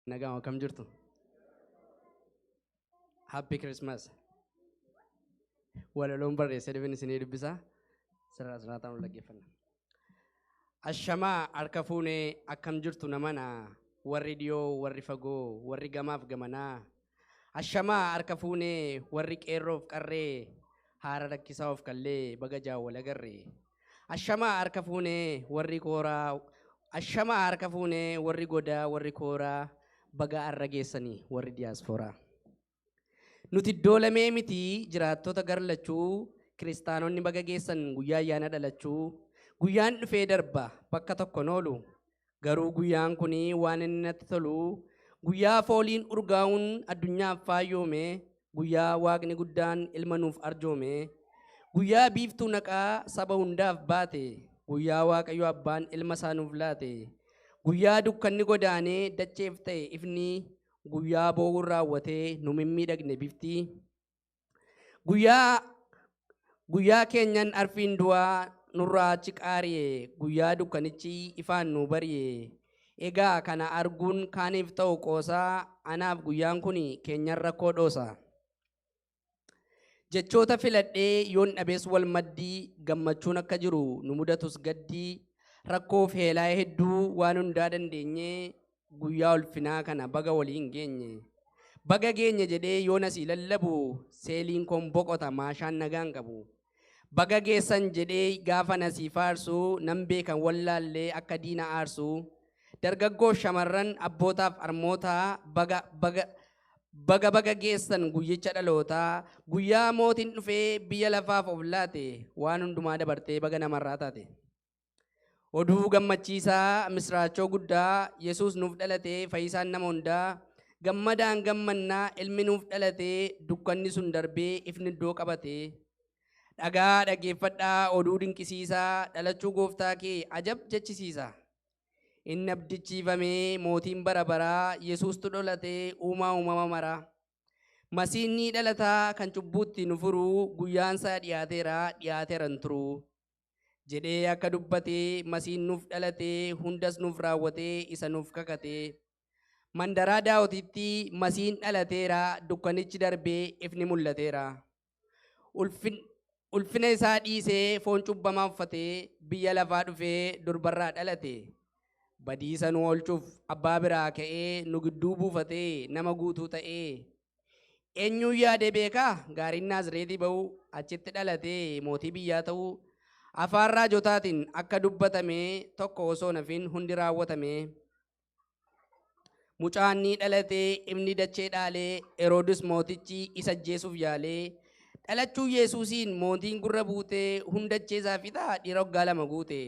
Nagama kam jirtu. Happy Christmas. Walaloon barreessee dhufeen isinii dubbisa. Sirraa ta'uu dhaggeeffanna. Ashamaa harka fuunee akkam jirtu namanaa. Warri dhiyoo, warri fagoo, warri gamaaf gamanaa. Ashamaa harka fuunee warri qeerroof qarree. Haara rakkisaa of kallee baga jaawwala garree. Ashamaa harka fuunee warri kooraa. Ashamaa harka fuunee warri godaa, warri kooraa. Baga arra geessanii warri diyaaspooraa. Nuti iddoo lamee miti jiraattota garlachuu kiristaanonni baga geessan guyyaa ayyaana dhalachuu. Guyyaan dhufee darba bakka tokkon oolu. Garuu guyyaan kunii waan inni natti tolu. Guyyaa fooliin urgaa'uun addunyaaf faayyoome. Guyyaa waaqni guddaan ilma nuuf arjoome. Guyyaa biiftuu naqaa saba hundaaf baate. Guyyaa waaqayyo abbaan ilma isaa nuuf laate. Guyyaa dukkanni godaanee dacheef ta'e ifni. Guyyaa boo'uun raawwatee nu mimmiidhagne bifti. Guyyaa keenyan arfiin du'aa nurraa achi qaari'e. Guyyaa dukkanichi ifaan nu bari'e. Egaa kana arguun kaaniif ta'u qoosaa. Anaaf guyyaan kun keenyan rakkoo dhoosa. Jechoota filadhee yoon dhabees wal maddii gammachuun akka jiru nu mudatus gaddii. Rakkoof heelaa hedduu waan hundaa dandeenye. Guyyaa ulfinaa kana baga waliin geenye. Baga geenye jedhee yoon asii lallabu. Seeliin koon boqota maashaan nagaan qabu. Baga geessan jedhee gaafa nasii faarsu. Nan beekan wallaallee akka diina aarsu. Dargaggoo shamarran abbootaaf harmootaa. Baga geessan guyyicha dhalootaa. Guyyaa mootiin dhufee biyya lafaaf of laate. Waan hundumaa dabartee baga namarraa taate. Oduu gammachiisaa misraachoo guddaa. Yesuus nuuf dhalatee fayyisaan nama hundaa. Gammadaan gammannaa ilmi nuuf dhalatee. Dukkanni sun darbee ifni iddoo qabatee. Dhagaa dhaggeeffadhaa oduu dinqisiisaa. Dhalachuu gooftaa kee ajab jechisiisa. Inni abdichiifamee mootiin bara baraa. Yesuustu dhalatee uumaa uumama maraa. Masiinni dhalataa kan cubbuutti nu furu. Guyyaan isaa dhiyaateeran turu. Jedhee akka dubbatee masiin nuuf dhalatee hundas nuuf raawwatee isa nuuf kakatee. Mandaraa daawwitiitti masiin dhalateera dukkanichi darbee ifni mul'ateera. Ulfina isaa dhiisee foon cubbamaa uffatee biyya lafaa dhufee durbarraa dhalate. Badiisa nu oolchuuf abbaa biraa ka'ee nu gidduu buufatee nama guutuu ta'ee. Eenyuun yaade beekaa gaariin Naazreetii ba'u achitti dhalatee mootii biyyaa ta'uu. Afaan raajotaatiin akka dubbatame tokko osoo nafin hundi raawwatame. Mucaan ni dhalatee ifni dachee dhaalee Heroodis mootichi isa ajjeesuuf yaalee. Dhalachuu Yesuusiin mootiin gurra buutee hunda ajjeesaa fixaa dhiira waggaa 2 guute.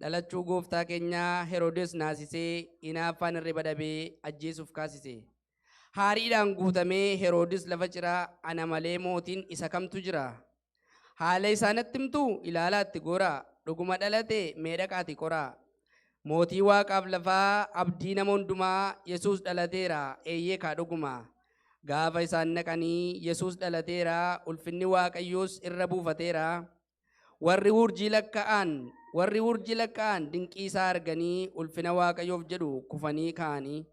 Dhalachuu gooftaa keenyaa Heroodis naasisee hinaaffaan irra badabee ajjeesuuf kaasise. Haariidhaan guutamee Heroodis lafa ciraa ana malee mootiin isa kamtu jira. Haala isaanitti himtu ilaalaatti goraa. Dhuguma dhalate meedhaqaati qoraa. Mootii waaqaaf lafaa abdii nama hundumaa. Yesuus dhalateera eeyyee kaa dhuguma. Gaafa isaan naqanii Yesuus dhalateera. Ulfinni waaqayyoos irra buufateera. Warri urjii lakka'an dinqii isaa arganii. Ulfina waaqayyoof jedhu kufanii ka'anii.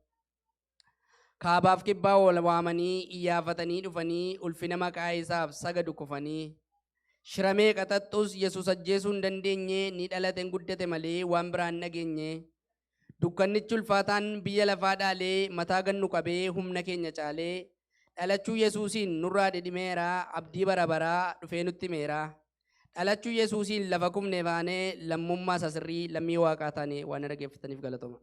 Kaabaaf kibbaa wal waamanii iyyafatanii dhufanii. Ulfina maqaa isaaf sagadu kufanii. Shiramee qaxaxxus Yesuus ajjeesuu hin dandeenye. Ni dhalate guddate malee waan biraan dhageenye. Dukkannichi ulfaataan biyya lafaa dhaalee. Mataa gannu qabee humna keenya caalee. Dhalachuu Yesuusiin nurraa dhidhimeera. Abdii bara baraa dhufee nutti himeera. Dhalachuu Yesuusiin lafa kumne baanee. Lammummaa sasirrii lammii waaqaa taane waan dhaggeeffataniif galatoma.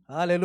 Hallelujah.